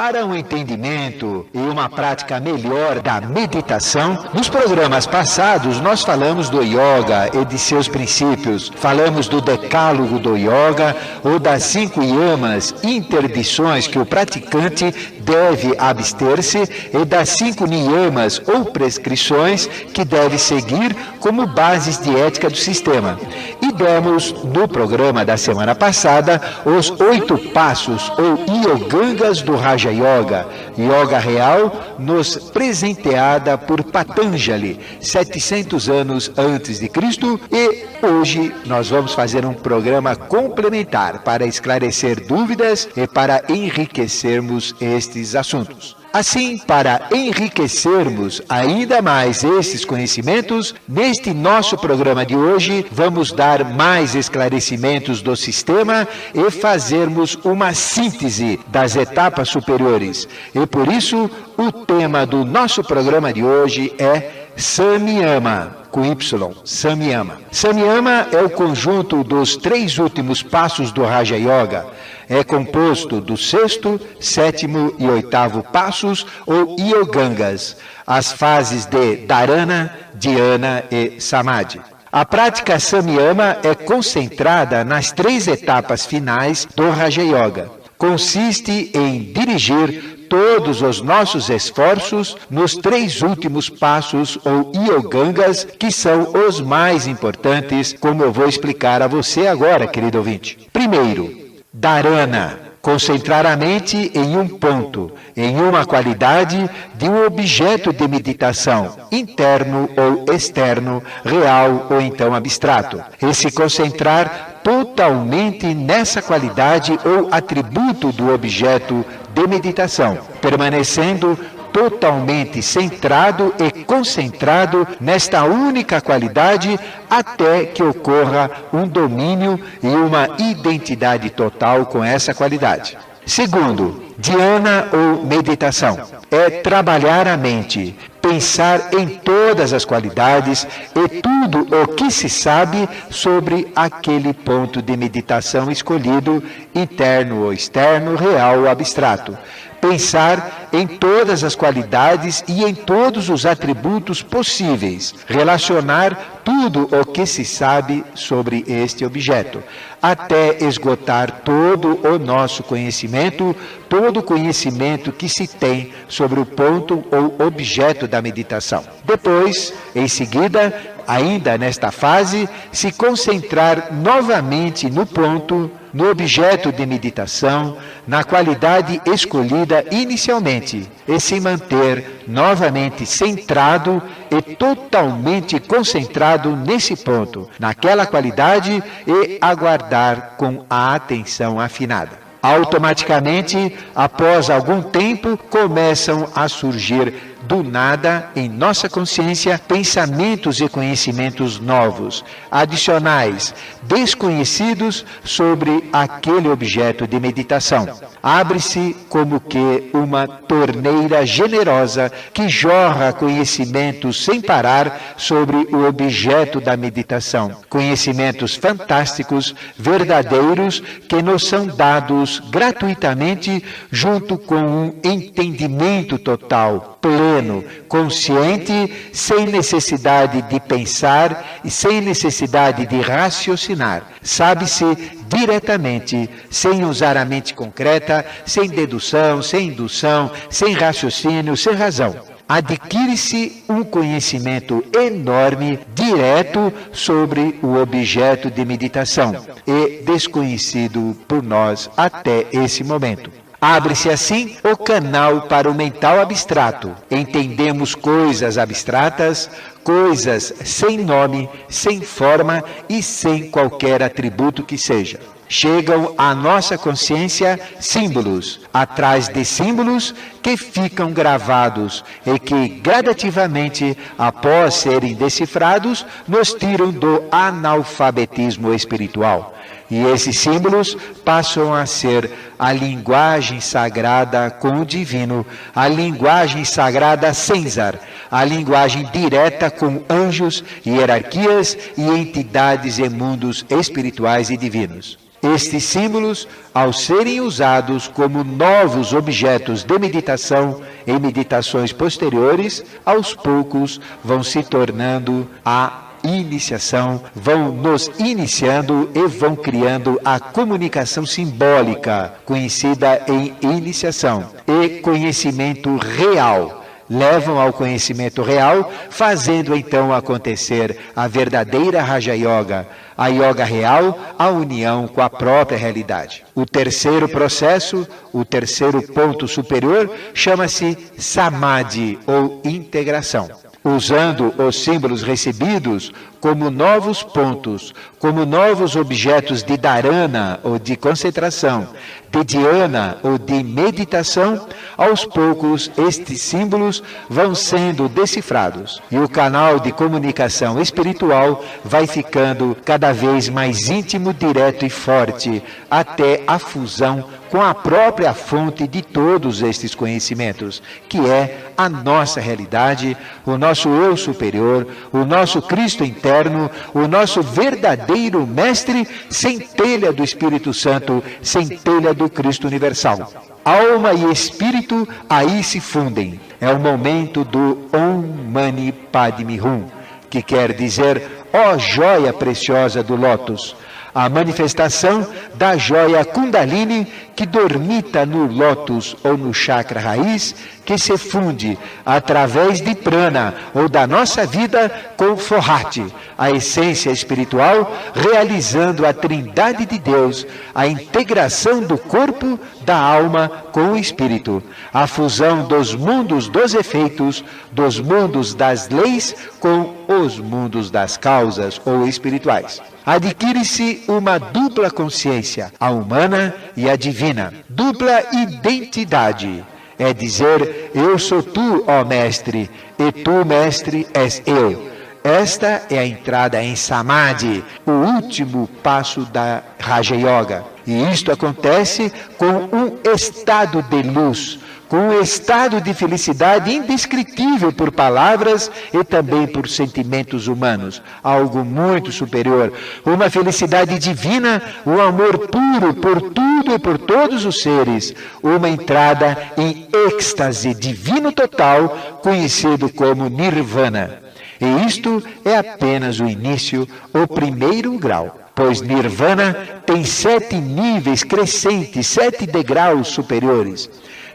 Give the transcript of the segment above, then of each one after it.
Para um entendimento e uma prática melhor da meditação, nos programas passados nós falamos do yoga e de seus princípios, falamos do decálogo do yoga ou das 5 yamas, interdições que o praticante deve abster-se e das 5 niyamas ou prescrições que deve seguir como bases de ética do sistema. E demos no programa da semana passada os 8 passos ou yogangas do Raja Yoga, yoga real nos presenteada por Patanjali, 700 anos antes de Cristo, e hoje nós vamos fazer um programa complementar para esclarecer dúvidas e para enriquecermos estes assuntos. Assim, para enriquecermos ainda mais esses conhecimentos, neste nosso programa de hoje, vamos dar mais esclarecimentos do sistema e fazermos uma síntese das etapas superiores. E por isso, o tema do nosso programa de hoje é Samyama, com Y, Samyama. Samyama é o conjunto dos 3 últimos passos do Raja Yoga. É composto do 6º, 7º e 8º passos ou yogangas, as fases de dharana, dhyana e samadhi. A prática Samyama é concentrada nas 3 etapas finais do Raja Yoga. Consiste em dirigir todos os nossos esforços nos 3 últimos passos ou yogangas, que são os mais importantes, como eu vou explicar a você agora, querido ouvinte. Primeiro, dharana, concentrar a mente em um ponto, em uma qualidade de um objeto de meditação, interno ou externo, real ou então abstrato. E se concentrar totalmente nessa qualidade ou atributo do objeto de meditação, permanecendo totalmente centrado e concentrado nesta única qualidade até que ocorra um domínio e uma identidade total com essa qualidade. Segundo, dhyana ou meditação é trabalhar a mente, pensar em todas as qualidades e tudo o que se sabe sobre aquele ponto de meditação escolhido, interno ou externo, real ou abstrato. Pensar em todas as qualidades e em todos os atributos possíveis, relacionar tudo o que se sabe sobre este objeto, até esgotar todo o nosso conhecimento, todo o conhecimento que se tem sobre o ponto ou objeto da meditação. Depois, em seguida, ainda nesta fase, se concentrar novamente no ponto, no objeto de meditação, na qualidade escolhida inicialmente, e se manter novamente centrado e totalmente concentrado nesse ponto, naquela qualidade, e aguardar com a atenção afinada. Automaticamente, após algum tempo, começam a surgir do nada em nossa consciência pensamentos e conhecimentos novos, adicionais, desconhecidos sobre aquele objeto de meditação. Abre-se como que uma torneira generosa que jorra conhecimentos sem parar sobre o objeto da meditação. Conhecimentos fantásticos, verdadeiros, que nos são dados gratuitamente junto com um entendimento total, pleno, consciente, sem necessidade de pensar e sem necessidade de raciocinar. Sabe-se diretamente, sem usar a mente concreta, sem dedução, sem indução, sem raciocínio, sem razão. Adquire-se um conhecimento enorme, direto, sobre o objeto de meditação e desconhecido por nós até esse momento. Abre-se assim o canal para o mental abstrato. Entendemos coisas abstratas, coisas sem nome, sem forma e sem qualquer atributo que seja. Chegam à nossa consciência símbolos, atrás de símbolos que ficam gravados e que gradativamente, após serem decifrados, nos tiram do analfabetismo espiritual. E esses símbolos passam a ser a linguagem sagrada com o divino, a linguagem sagrada Senzar, a linguagem direta com anjos, hierarquias e entidades e mundos espirituais e divinos. Estes símbolos, ao serem usados como novos objetos de meditação em meditações posteriores, aos poucos vão se tornando a iniciação, vão nos iniciando e vão criando a comunicação simbólica, conhecida em iniciação, e conhecimento real. Levam ao conhecimento real, fazendo então acontecer a verdadeira Raja Yoga, a yoga real, a união com a própria realidade. O terceiro processo, o terceiro ponto superior, chama-se Samadhi, ou integração. Usando os símbolos recebidos como novos pontos, como novos objetos de dharana ou de concentração, de dhyana ou de meditação, aos poucos estes símbolos vão sendo decifrados e o canal de comunicação espiritual vai ficando cada vez mais íntimo, direto e forte, até a fusão com a própria fonte de todos estes conhecimentos, que é a nossa realidade, o nosso eu superior, o nosso Cristo interno, o nosso verdadeiro mestre, centelha do Espírito Santo, centelha do Cristo universal. Alma e espírito aí se fundem. É o momento do Om Mani Padme Hum, que quer dizer, ó joia preciosa do lótus, a manifestação da joia Kundalini que dormita no lótus ou no chakra raiz, que se funde através de prana ou da nossa vida com Forrati, a essência espiritual, realizando a trindade de Deus, a integração do corpo, da alma com o espírito, a fusão dos mundos dos efeitos, dos mundos das leis com os mundos das causas ou espirituais. Adquire-se uma dupla consciência, a humana e a divina, dupla identidade. É dizer, eu sou tu, ó mestre, e tu, mestre, és eu. Esta é a entrada em Samadhi, o último passo da Raja Yoga. E isto acontece com um estado de luz, com um estado de felicidade indescritível por palavras e também por sentimentos humanos, algo muito superior, uma felicidade divina, um amor puro por tudo e por todos os seres, uma entrada em êxtase divino total, conhecido como Nirvana. E isto é apenas o início, o primeiro grau, pois Nirvana tem 7 níveis crescentes, 7 degraus superiores.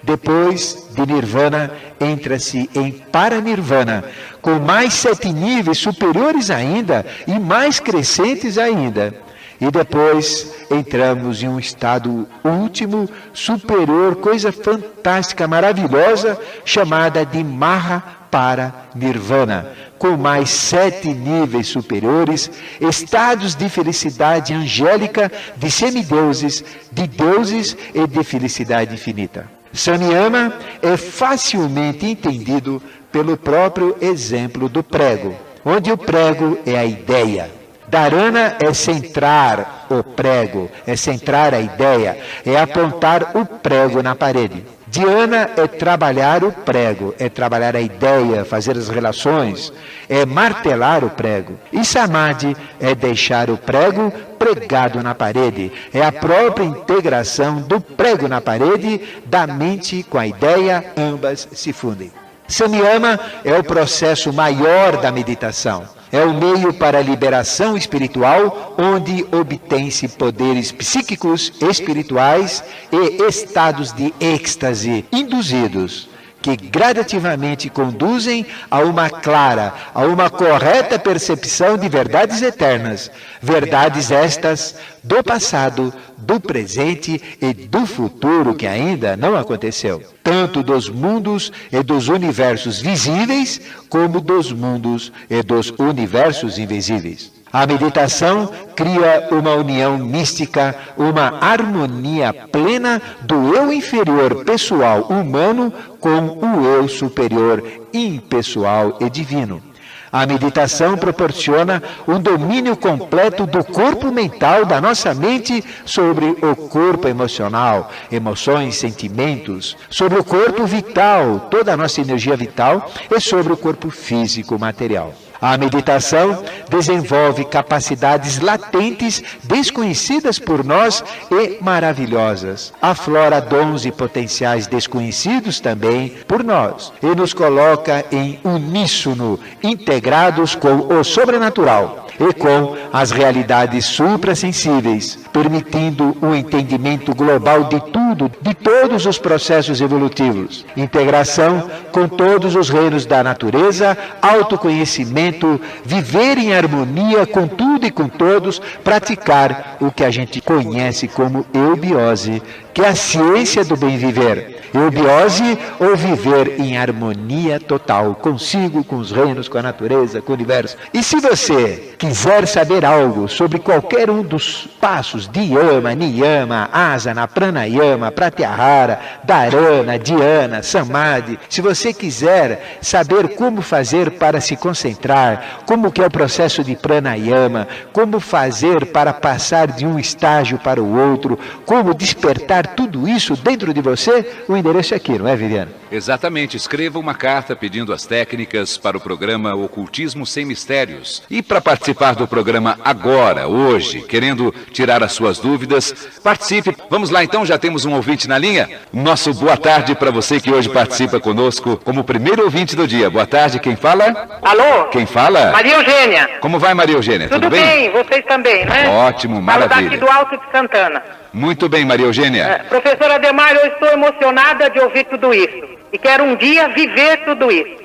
Depois de Nirvana, entra-se em Paranirvana, com mais 7 níveis superiores ainda e mais crescentes ainda. E depois entramos em um estado último, superior, coisa fantástica, maravilhosa, chamada de Mahaparanirvana, com mais 7 níveis superiores, estados de felicidade angélica, de semideuses, de deuses e de felicidade infinita. Samyama é facilmente entendido pelo próprio exemplo do prego, onde o prego é a ideia. Dharana é centrar o prego, é centrar a ideia, é apontar o prego na parede. Dhyana é trabalhar o prego, é trabalhar a ideia, fazer as relações, é martelar o prego. E Samadhi é deixar o prego pregado na parede, é a própria integração do prego na parede, da mente com a ideia, ambas se fundem. Samyama é o processo maior da meditação. É o meio para a liberação espiritual, onde obtém-se poderes psíquicos, espirituais e estados de êxtase induzidos, que gradativamente conduzem a uma clara, a uma correta percepção de verdades eternas, verdades estas do passado, do presente e do futuro que ainda não aconteceu, tanto dos mundos e dos universos visíveis, como dos mundos e dos universos invisíveis. A meditação cria uma união mística, uma harmonia plena do eu inferior pessoal humano com o eu superior impessoal e divino. A meditação proporciona um domínio completo do corpo mental, da nossa mente, sobre o corpo emocional, emoções, sentimentos, sobre o corpo vital, toda a nossa energia vital, e sobre o corpo físico material. A meditação desenvolve capacidades latentes, desconhecidas por nós e maravilhosas. Aflora dons e potenciais desconhecidos também por nós e nos coloca em uníssono, integrados com o sobrenatural e com as realidades suprassensíveis, permitindo um entendimento global de tudo, de todos os processos evolutivos, integração com todos os reinos da natureza, autoconhecimento, viver em harmonia com tudo e com todos, praticar o que a gente conhece como eubiose, que é a ciência do bem viver. Eubiose ou viver em harmonia total, consigo, com os reinos, com a natureza, com o universo. E se você quiser saber algo sobre qualquer um dos passos de Yama, Niyama, Asana, Pranayama, Pratyahara, Dharana, Dhyana, Samadhi, se você quiser saber como fazer para se concentrar, como que é o processo de Pranayama, como fazer para passar de um estágio para o outro, como despertar tudo isso dentro de você, o endereço é aqui, não é, Viviane? Exatamente. Escreva uma carta pedindo as técnicas para o programa Ocultismo Sem Mistérios. E para participar do programa agora, hoje, querendo tirar as suas dúvidas, participe. Vamos lá então, já temos um ouvinte na linha? Nosso boa tarde para você que hoje participa conosco como primeiro ouvinte do dia. Boa tarde, quem fala? Alô? Quem fala? Maria Eugênia. Como vai, Maria Eugênia? Tudo bem? Vocês também, né? Ótimo, Falo maravilha. daqui do Alto de Santana. Muito bem, Maria Eugênia. Professor Ademar, eu estou emocionada de ouvir tudo isso. E quero um dia viver tudo isso.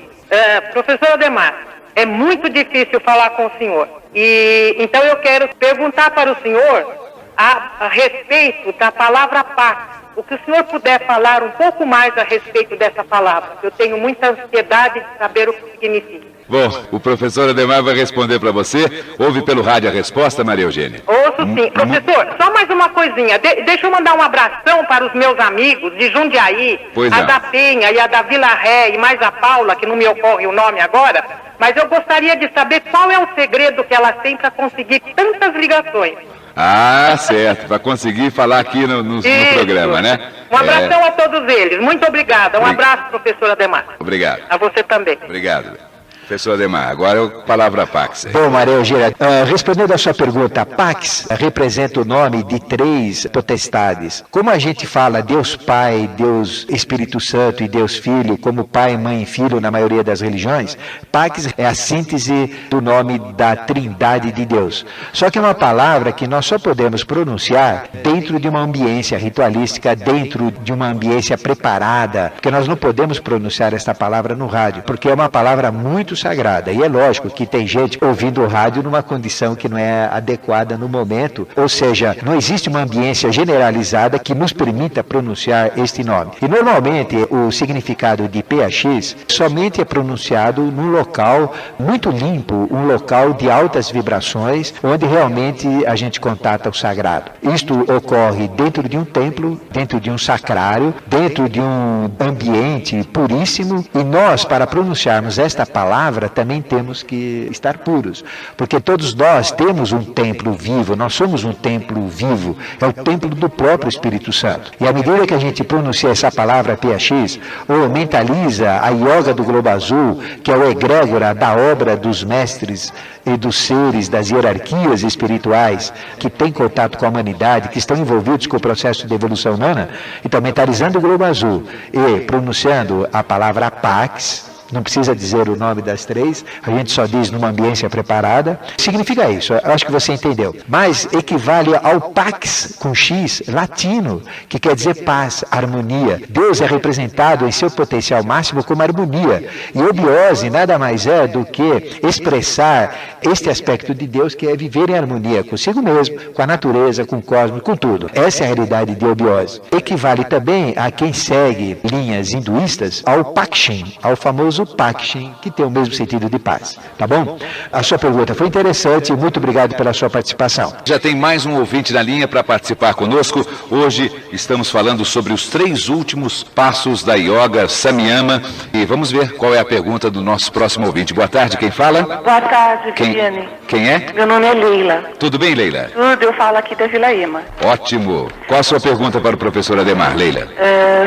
Professor Ademar, é muito difícil falar com o senhor. E então eu quero perguntar para o senhor a respeito da palavra paz. O que o senhor puder falar um pouco mais a respeito dessa palavra. Eu tenho muita ansiedade de saber o que significa. Bom, o professor Ademar vai responder para você. Ouve pelo rádio a resposta, Maria Eugênia? Ouço sim. Professor, só mais uma coisinha. Deixa eu mandar um abração para os meus amigos de Jundiaí, Pois a não. da Penha e a da Vila Ré e mais a Paula, que não me ocorre o nome agora, mas eu gostaria de saber qual é o segredo que elas têm para conseguir tantas ligações. Ah, certo. Para conseguir falar aqui no programa, né? Um abração a todos eles. Muito obrigada. Um abraço, professor Ademar. Obrigado. A você também. Obrigado. Professor Ademar, agora é a palavra Pax. Bom, Maria Eugênia, respondendo à sua pergunta, Pax representa o nome de 3 potestades. Como a gente fala Deus Pai, Deus Espírito Santo e Deus Filho, como Pai, Mãe e Filho na maioria das religiões, Pax é a síntese do nome da Trindade de Deus. Só que é uma palavra que nós só podemos pronunciar dentro de uma ambiência ritualística, dentro de uma ambiência preparada, porque nós não podemos pronunciar esta palavra no rádio, porque é uma palavra muito sagrada. E é lógico que tem gente ouvindo o rádio numa condição que não é adequada no momento, ou seja, não existe uma ambiência generalizada que nos permita pronunciar este nome. E normalmente o significado de PAX somente é pronunciado num local muito limpo, um local de altas vibrações, onde realmente a gente contata o sagrado. Isto ocorre dentro de um templo, dentro de um sacrário, dentro de um ambiente puríssimo, e nós, para pronunciarmos esta palavra, também temos que estar puros, porque todos nós temos um templo vivo, nós somos um templo vivo, é o templo do próprio Espírito Santo. E à medida que a gente pronuncia essa palavra PAX, ou mentaliza a yoga do globo azul, que é o egrégora da obra dos mestres e dos seres das hierarquias espirituais que têm contato com a humanidade, que estão envolvidos com o processo de evolução humana, então mentalizando o globo azul e pronunciando a palavra Pax, não precisa dizer o nome das 3, a gente só diz numa ambiência preparada. Significa isso, eu acho que você entendeu. Mas equivale ao Pax, com X, latino, que quer dizer paz, harmonia. Deus é representado em seu potencial máximo como harmonia. E obiose nada mais é do que expressar este aspecto de Deus, que é viver em harmonia consigo mesmo, com a natureza, com o cosmos, com tudo. Essa é a realidade de obiose. Equivale também a quem segue linhas hinduístas ao Pakshin, ao famoso Pakshin, que tem o mesmo sentido de paz. Tá bom? A sua pergunta foi interessante e muito obrigado pela sua participação. Já tem mais um ouvinte na linha para participar conosco. Hoje estamos falando sobre os 3 últimos passos da Yoga Samyama e vamos ver qual é a pergunta do nosso próximo ouvinte. Boa tarde, quem fala? Boa tarde, Viviane. Quem é? Meu nome é Leila. Tudo bem, Leila? Tudo, eu falo aqui da Vila Ema. Ótimo. Qual a sua pergunta para o professor Ademar, Leila?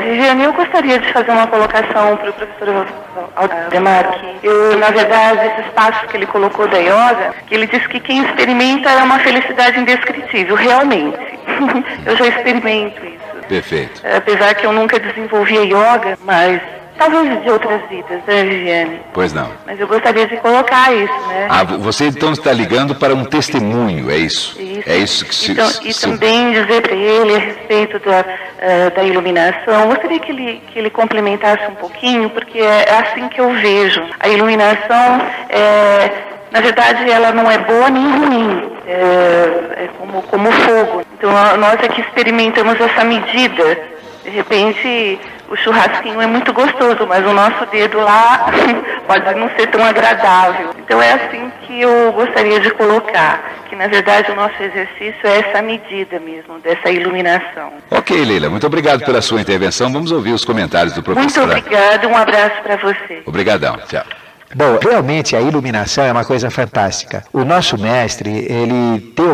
Viviane, eu gostaria de fazer uma colocação para o professor Ademar. Que eu, na verdade, esses passos que ele colocou da yoga, que ele disse que quem experimenta é uma felicidade indescritível, realmente. Eu já experimento isso. Perfeito. Apesar que eu nunca desenvolvi a yoga, mas talvez de outras vidas, né, Viviane? Pois não. Mas eu gostaria de colocar isso, né? Ah, você então está ligando para um testemunho, é isso? Isso. É isso que se... Então, e também dizer para ele a respeito da iluminação, gostaria que ele complementasse um pouquinho, porque é assim que eu vejo. A iluminação, na verdade, ela não é boa nem ruim, é como fogo. Então, nós é que experimentamos essa medida. De repente, o churrasquinho é muito gostoso, mas o nosso dedo lá pode não ser tão agradável. Então é assim que eu gostaria de colocar, que na verdade o nosso exercício é essa medida mesmo, dessa iluminação. Ok, Leila, muito obrigado pela sua intervenção. Vamos ouvir os comentários do professor. Muito obrigada, um abraço para você. Obrigadão, tchau. Bom, realmente a iluminação é uma coisa fantástica. O nosso mestre, ele tem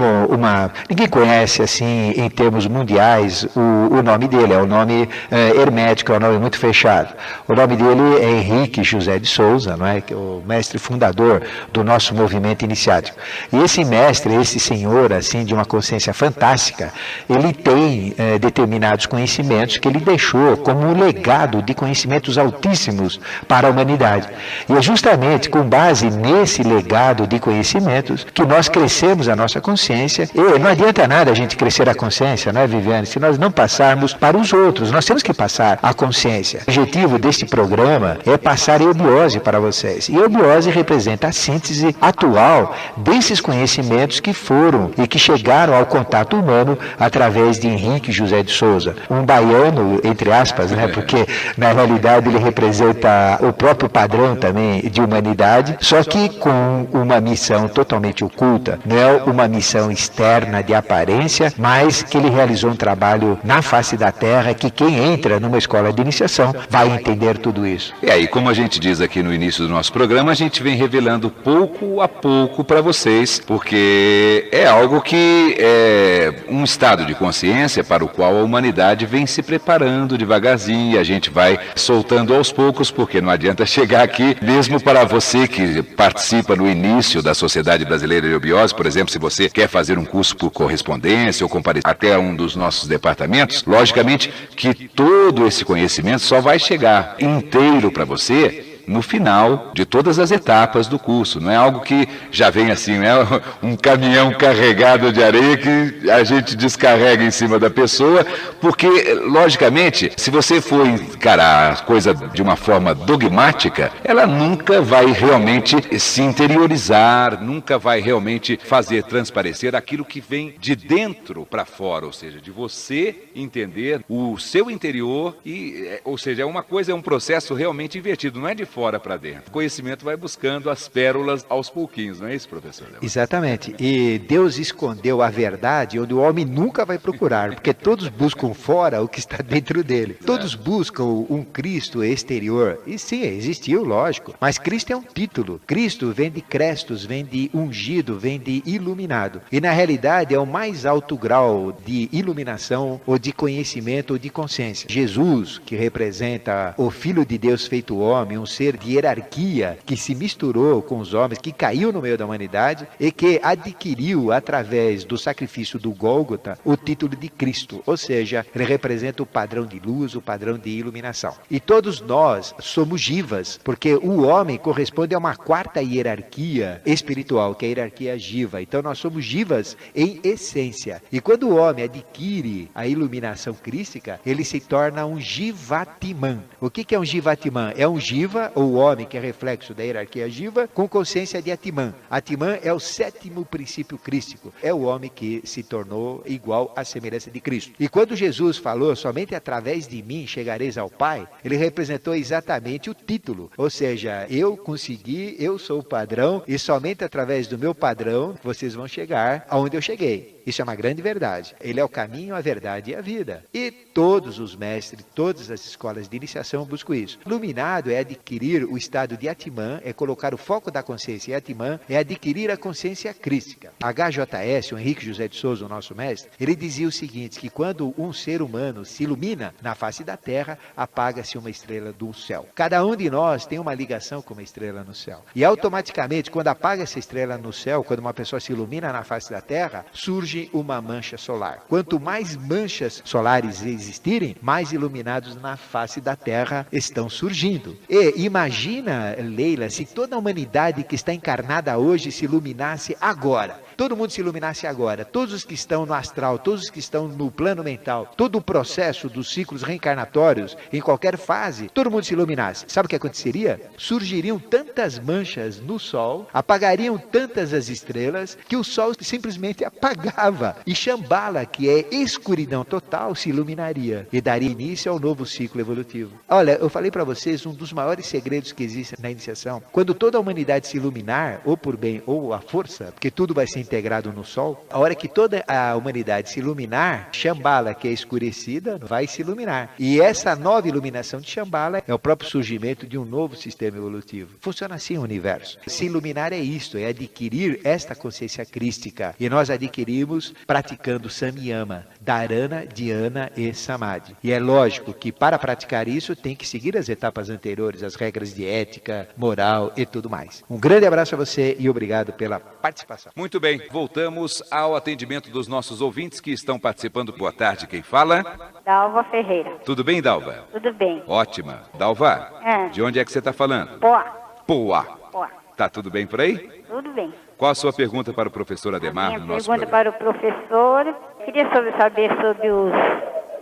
ninguém conhece assim em termos mundiais o nome dele, é um nome hermético, é um nome muito fechado. O nome dele é Henrique José de Souza, não é? Que é o mestre fundador do nosso movimento iniciático. E esse mestre, esse senhor assim de uma consciência fantástica, ele tem determinados conhecimentos que ele deixou como um legado de conhecimentos altíssimos para a humanidade. E é justamente com base nesse legado de conhecimentos que nós crescemos a nossa consciência. E não adianta nada a gente crescer a consciência, não é, Viviane? Se nós não passarmos para os outros, nós temos que passar a consciência. O objetivo deste programa é passar eubiose para vocês. E eubiose representa a síntese atual desses conhecimentos que foram e que chegaram ao contato humano através de Henrique José de Souza, um baiano, entre aspas, né? Porque na realidade ele representa o próprio padrão também de humanidade, só que com uma missão totalmente oculta, não é uma missão externa de aparência, mas que ele realizou um trabalho na face da terra, que quem entra numa escola de iniciação vai entender tudo isso. E aí, como a gente diz aqui no início do nosso programa, a gente vem revelando pouco a pouco para vocês, porque é algo que é um estado de consciência para o qual a humanidade vem se preparando devagarzinho, e a gente vai soltando aos poucos, porque não adianta chegar aqui mesmo para você que participa no início da Sociedade Brasileira de Eubiose, por exemplo, se você quer fazer um curso por correspondência ou comparecer até um dos nossos departamentos, logicamente que todo esse conhecimento só vai chegar inteiro para você no final de todas as etapas do curso. Não é algo que já vem assim, né? Um caminhão carregado de areia que a gente descarrega em cima da pessoa, porque, logicamente, se você for encarar a coisa de uma forma dogmática, ela nunca vai realmente se interiorizar, nunca vai realmente fazer transparecer aquilo que vem de dentro para fora, ou seja, de você entender o seu interior, ou seja, é um processo realmente invertido, não é de fora para dentro. O conhecimento vai buscando as pérolas aos pouquinhos, não é isso, professor? Exatamente. E Deus escondeu a verdade onde o homem nunca vai procurar, porque todos buscam fora o que está dentro dele. Todos buscam um Cristo exterior. E sim, existiu, lógico. Mas Cristo é um título. Cristo vem de Crestos, vem de ungido, vem de iluminado. E na realidade é o mais alto grau de iluminação, ou de conhecimento, ou de consciência. Jesus, que representa o Filho de Deus feito homem, um ser de hierarquia que se misturou com os homens, que caiu no meio da humanidade e que adquiriu através do sacrifício do Gólgota o título de Cristo, ou seja, ele representa o padrão de luz, o padrão de iluminação. E todos nós somos jivas, porque o homem corresponde a uma quarta hierarquia espiritual, que é a hierarquia jiva. Então nós somos jivas em essência. E quando o homem adquire a iluminação crística, ele se torna um jivatimã. O que é um jivatimã? É um jiva, ou homem que é reflexo da hierarquia jiva, com consciência de Atman. Atman é o sétimo princípio crístico. É o homem que se tornou igual à semelhança de Cristo. E quando Jesus falou, somente através de mim chegareis ao Pai, ele representou exatamente o título. Ou seja, eu consegui, eu sou o padrão, e somente através do meu padrão vocês vão chegar aonde eu cheguei. Isso é uma grande verdade. Ele é o caminho, a verdade e a vida. E todos os mestres, todas as escolas de iniciação buscam isso. Iluminado é adquirir o estado de Atman, é colocar o foco da consciência em Atman, é adquirir a consciência crística. HJS, o Henrique José de Souza, o nosso mestre, ele dizia o seguinte, que quando um ser humano se ilumina na face da Terra, apaga-se uma estrela do céu. Cada um de nós tem uma ligação com uma estrela no céu. E automaticamente, quando apaga essa estrela no céu, quando uma pessoa se ilumina na face da Terra, surge uma mancha solar. Quanto mais manchas solares existirem, mais iluminados na face da Terra estão surgindo. E imagina, Leila, se toda a humanidade que está encarnada hoje se iluminasse agora. Todo mundo se iluminasse agora. Todos os que estão no astral, todos os que estão no plano mental, todo o processo dos ciclos reencarnatórios, em qualquer fase, todo mundo se iluminasse. Sabe o que aconteceria? Surgiriam tantas manchas no Sol, apagariam tantas as estrelas, que o Sol simplesmente apagava. E Shambhala, que é escuridão total, se iluminaria e daria início ao novo ciclo evolutivo. Olha, eu falei para vocês um dos maiores segredos que existem na iniciação. Quando toda a humanidade se iluminar, ou por bem ou à força, porque tudo vai ser integrado no Sol, a hora que toda a humanidade se iluminar, Shambhala, que é escurecida, vai se iluminar. E essa nova iluminação de Shambhala é o próprio surgimento de um novo sistema evolutivo. Funciona assim o universo. Se iluminar é isto, é adquirir esta consciência crística. E nós adquirimos praticando Samyama, Dharana, Dhyana e Samadhi. E é lógico que para praticar isso tem que seguir as etapas anteriores, as regras de ética, moral e tudo mais. Um grande abraço a você e obrigado pela participação. Muito bem, voltamos ao atendimento dos nossos ouvintes que estão participando. Boa tarde, quem fala? Dalva Ferreira. Tudo bem, Dalva? Tudo bem. Ótima. Dalva, de onde é que você está falando? Poá. Poá. Poá. Tá tudo bem por aí? Tudo bem. Qual a sua pergunta para o professor Adhemar? Minha no nosso pergunta programa? para o professor. Queria saber sobre os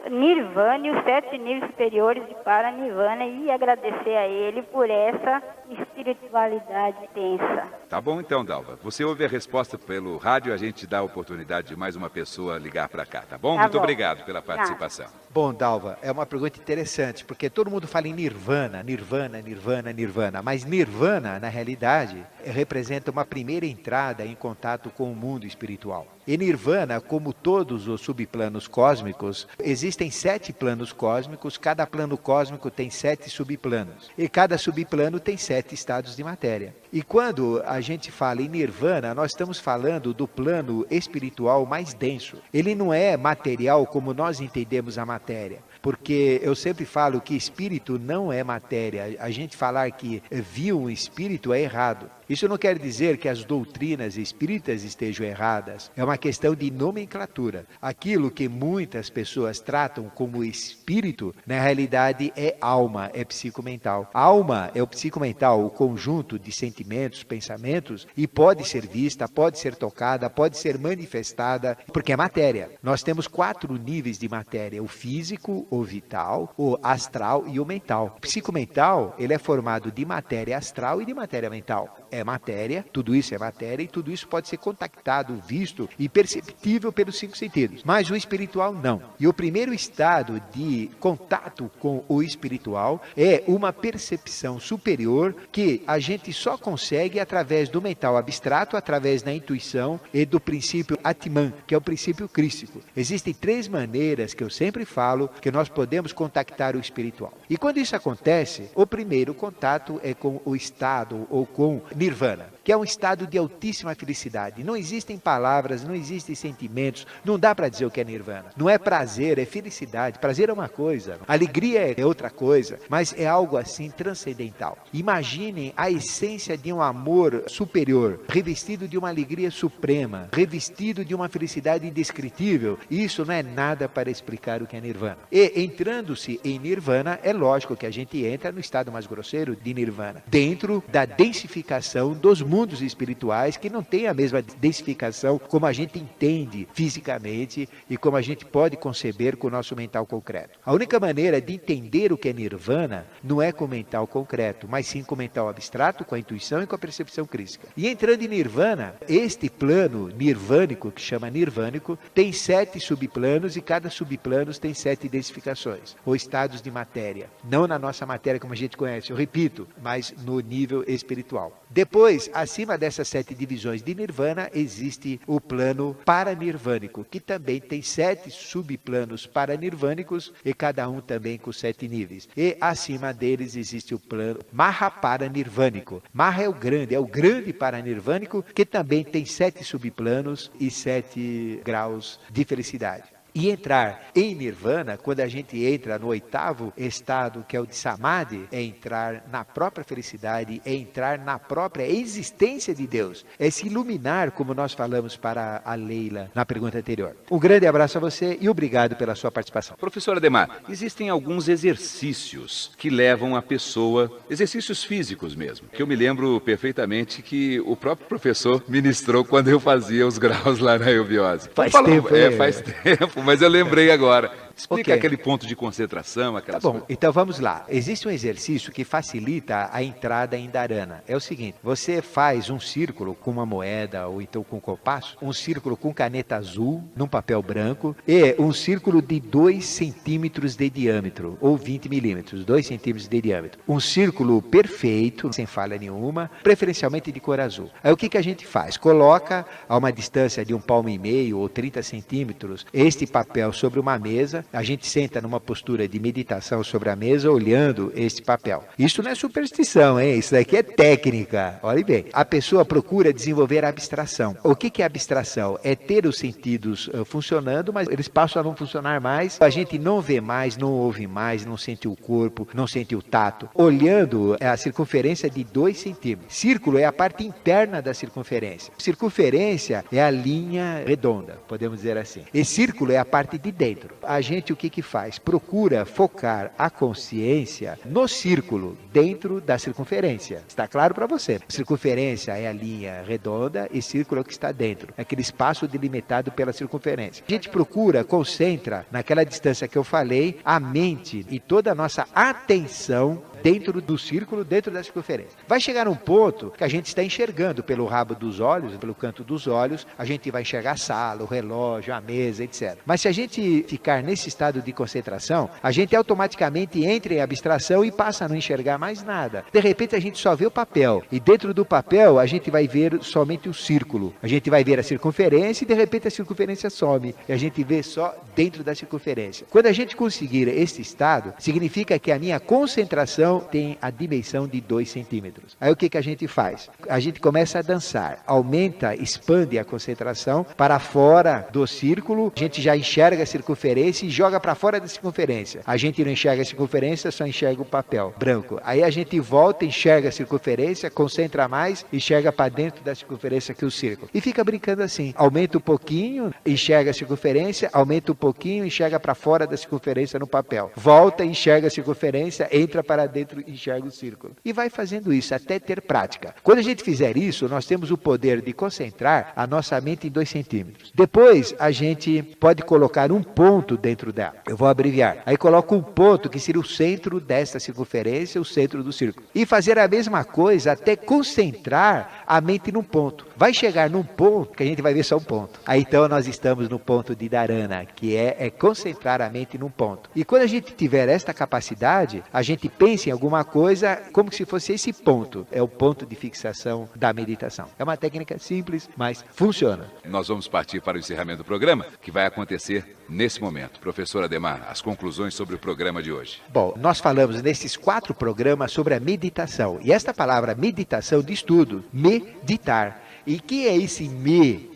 Nirvana e os 7 níveis superiores de Paranirvana e agradecer a ele por essa espiritualidade tensa. Tá bom então, Dalva. Você ouve a resposta pelo rádio, a gente dá a oportunidade de mais uma pessoa ligar para cá, tá bom? Tá Muito bom. obrigado pela participação. Bom, Dalva, é uma pergunta interessante, porque todo mundo fala em Nirvana, Nirvana, Nirvana, Nirvana, mas Nirvana, na realidade, representa uma primeira entrada em contato com o mundo espiritual. E Nirvana, como todos os subplanos cósmicos, existem 7 planos cósmicos, cada plano cósmico tem 7 subplanos, e cada subplano tem 7 estados de matéria. E quando a gente fala em Nirvana, nós estamos falando do plano espiritual mais denso. Ele não é material como nós entendemos a matéria, porque eu sempre falo que espírito não é matéria. A gente falar que viu um espírito é errado. Isso não quer dizer que as doutrinas espíritas estejam erradas. É uma questão de nomenclatura. Aquilo que muitas pessoas tratam como espírito, na realidade é alma, é psicomental. Alma é o psicomental, o conjunto de sentimentos, pensamentos, e pode ser vista, pode ser tocada, pode ser manifestada, porque é matéria. Nós temos 4 níveis de matéria: o físico, o vital, o astral e o mental. O psicomental, ele é formado de matéria astral e de matéria mental. É matéria, tudo isso é matéria e tudo isso pode ser contactado, visto e perceptível pelos 5 sentidos. Mas o espiritual não. E o primeiro estado de contato com o espiritual é uma percepção superior que a gente só consegue através do mental abstrato, através da intuição e do princípio Atman, que é o princípio crístico. Existem 3 maneiras que eu sempre falo que nós podemos contactar o espiritual. E quando isso acontece, o primeiro contato é com o estado ou com Nirvana, que é um estado de altíssima felicidade. Não existem palavras, não existem sentimentos, não dá para dizer o que é Nirvana. Não é prazer, é felicidade. Prazer é uma coisa, alegria é outra coisa, mas é algo assim transcendental. Imaginem a essência de um amor superior, revestido de uma alegria suprema, revestido de uma felicidade indescritível. Isso não é nada para explicar o que é Nirvana. E entrando-se em Nirvana, é lógico que a gente entra no estado mais grosseiro de Nirvana, dentro da densificação dos mundos espirituais, que não tem a mesma densificação como a gente entende fisicamente e como a gente pode conceber com o nosso mental concreto. A única maneira de entender o que é Nirvana não é com o mental concreto, mas sim com o mental abstrato, com a intuição e com a percepção crística. E entrando em Nirvana, este plano nirvânico, que chama nirvânico, tem 7 subplanos e cada subplano tem 7 densificações. classificações, ou estados de matéria. Não na nossa matéria como a gente conhece, eu repito, mas no nível espiritual. Depois, acima dessas 7 divisões de Nirvana, existe o plano paranirvânico, que também tem 7 subplanos paranirvânicos, e cada um também com 7 níveis. E acima deles existe o plano Mahaparanirvânico. Maha é o grande paranirvânico, que também tem 7 subplanos e 7 graus de felicidade. E entrar em Nirvana, quando a gente entra no 8º estado, que é o de Samadhi, é entrar na própria felicidade, é entrar na própria existência de Deus, é se iluminar, como nós falamos para a Leila na pergunta anterior. Um grande abraço a você e obrigado pela sua participação. Professor Ademar, existem alguns exercícios que levam a pessoa, exercícios físicos mesmo, que eu me lembro perfeitamente que o próprio professor ministrou quando eu fazia os graus lá na eubiose. Faz tempo. Faz tempo. Mas eu lembrei agora. Explica aquele ponto de concentração, aquelas coisas. Então vamos lá. Existe um exercício que facilita a entrada em Dharana. É o seguinte, você faz um círculo com uma moeda ou então com um compasso, um círculo com caneta azul num papel branco e um círculo de 2 centímetros de diâmetro ou 20 milímetros, 2 centímetros de diâmetro. Um círculo perfeito, sem falha nenhuma, preferencialmente de cor azul. Aí o que a gente faz? Coloca a uma distância de 1,5 palmo ou 30 centímetros este papel sobre uma mesa. A gente senta numa postura de meditação sobre a mesa, olhando este papel. Isso não é superstição, hein? Isso daqui é técnica. Olhe bem. A pessoa procura desenvolver a abstração. O que é abstração? É ter os sentidos funcionando, mas eles passam a não funcionar mais. A gente não vê mais, não ouve mais, não sente o corpo, não sente o tato. Olhando a circunferência de 2 centímetros. Círculo é a parte interna da circunferência. Circunferência é a linha redonda, podemos dizer assim. E círculo é a parte de dentro. A gente o que faz? Procura focar a consciência no círculo, dentro da circunferência. Está claro para você? Circunferência é a linha redonda e círculo é o que está dentro. É aquele espaço delimitado pela circunferência. A gente procura, concentra naquela distância que eu falei, a mente e toda a nossa atenção dentro do círculo, dentro da circunferência. Vai chegar um ponto que a gente está enxergando pelo rabo dos olhos, pelo canto dos olhos, a gente vai enxergar a sala, o relógio, a mesa, etc. Mas se a gente ficar nesse estado de concentração, a gente automaticamente entra em abstração e passa a não enxergar mais nada. De repente a gente só vê o papel, e dentro do papel a gente vai ver somente o círculo. A gente vai ver a circunferência e de repente a circunferência some, e a gente vê só dentro da circunferência. Quando a gente conseguir esse estado, significa que a minha concentração tem a dimensão de 2 centímetros. Aí o que a gente faz? A gente começa a dançar, aumenta, expande a concentração para fora do círculo, a gente já enxerga a circunferência e joga para fora da circunferência. A gente não enxerga a circunferência, só enxerga o papel branco. Aí a gente volta, enxerga a circunferência, concentra mais, enxerga para dentro da circunferência que o círculo. E fica brincando assim, aumenta um pouquinho, enxerga a circunferência, aumenta um pouquinho, enxerga para fora da circunferência no papel. Volta, enxerga a circunferência, entra para dentro e enxerga o círculo. E vai fazendo isso até ter prática. Quando a gente fizer isso, nós temos o poder de concentrar a nossa mente em 2 centímetros. Depois, a gente pode colocar um ponto dentro dela. Eu vou abreviar. Aí coloco um ponto que seria o centro desta circunferência, o centro do círculo. E fazer a mesma coisa até concentrar a mente num ponto. Vai chegar num ponto que a gente vai ver só um ponto. Aí então nós estamos no ponto de Dharana, que é concentrar a mente num ponto. E quando a gente tiver esta capacidade, a gente pensa em alguma coisa como se fosse esse ponto. É o ponto de fixação da meditação. É uma técnica simples, mas funciona. Nós vamos partir para o encerramento do programa, que vai acontecer nesse momento. Professor Ademar, as conclusões sobre o programa de hoje. Bom, nós falamos nesses 4 programas sobre a meditação. E esta palavra meditação diz tudo. Meditar. E que é esse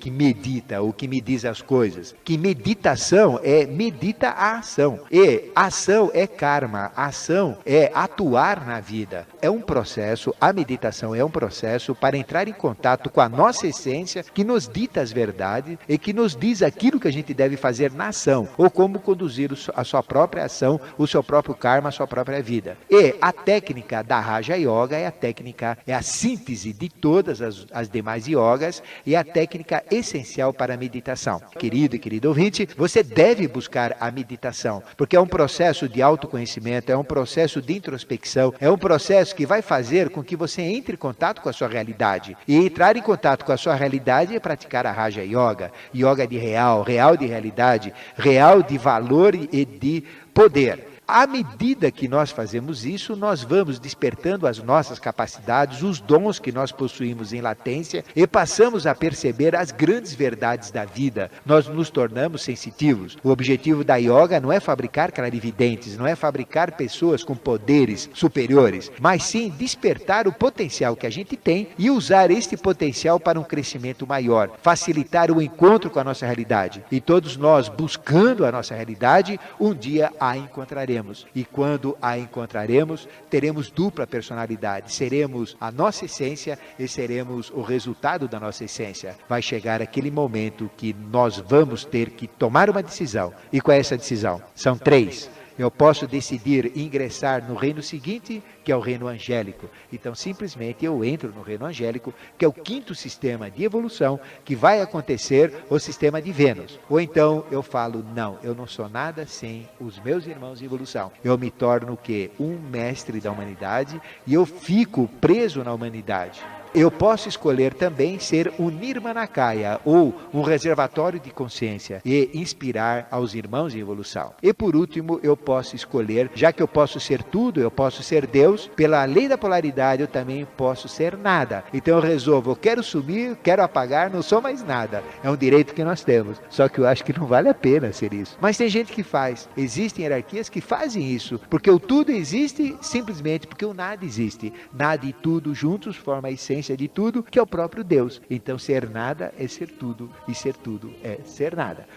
que medita, ou que me diz as coisas? Que meditação é medita a ação. E ação é karma, ação é atuar na vida. É um processo, a meditação é um processo para entrar em contato com a nossa essência, que nos dita as verdades e que nos diz aquilo que a gente deve fazer na ação, ou como conduzir a sua própria ação, o seu próprio karma, a sua própria vida. E a técnica da Raja Yoga é a síntese de todas as demais yogas, e a técnica essencial para a meditação. Querido e querido ouvinte, você deve buscar a meditação, porque é um processo de autoconhecimento, é um processo de introspecção, é um processo que vai fazer com que você entre em contato com a sua realidade. E entrar em contato com a sua realidade é praticar a Raja Yoga, yoga de real de realidade, real de valor e de poder. À medida que nós fazemos isso, nós vamos despertando as nossas capacidades, os dons que nós possuímos em latência e passamos a perceber as grandes verdades da vida. Nós nos tornamos sensitivos. O objetivo da yoga não é fabricar clarividentes, não é fabricar pessoas com poderes superiores, mas sim despertar o potencial que a gente tem e usar este potencial para um crescimento maior, facilitar o encontro com a nossa realidade. E todos nós, buscando a nossa realidade, um dia a encontraremos. E quando a encontraremos, teremos dupla personalidade. Seremos a nossa essência e seremos o resultado da nossa essência. Vai chegar aquele momento que nós vamos ter que tomar uma decisão. E qual é essa decisão? São 3. Eu posso decidir ingressar no reino seguinte, que é o reino angélico. Então, simplesmente, eu entro no reino angélico, que é o 5º sistema de evolução, que vai acontecer o sistema de Vênus. Ou então, eu falo, não, eu não sou nada sem os meus irmãos em evolução. Eu me torno o quê? Um mestre da humanidade e eu fico preso na humanidade. Eu posso escolher também ser um Nirmanakaya, ou um reservatório de consciência, e inspirar aos irmãos em evolução. E por último, eu posso escolher, já que eu posso ser tudo, eu posso ser Deus, pela lei da polaridade eu também posso ser nada. Então eu resolvo, eu quero sumir, quero apagar, não sou mais nada. É um direito que nós temos, só que eu acho que não vale a pena ser isso. Mas tem gente que faz, existem hierarquias que fazem isso, porque o tudo existe simplesmente porque o nada existe. Nada e tudo juntos formam a essência de tudo, que é o próprio Deus. Então ser nada é ser tudo, e ser tudo é ser nada.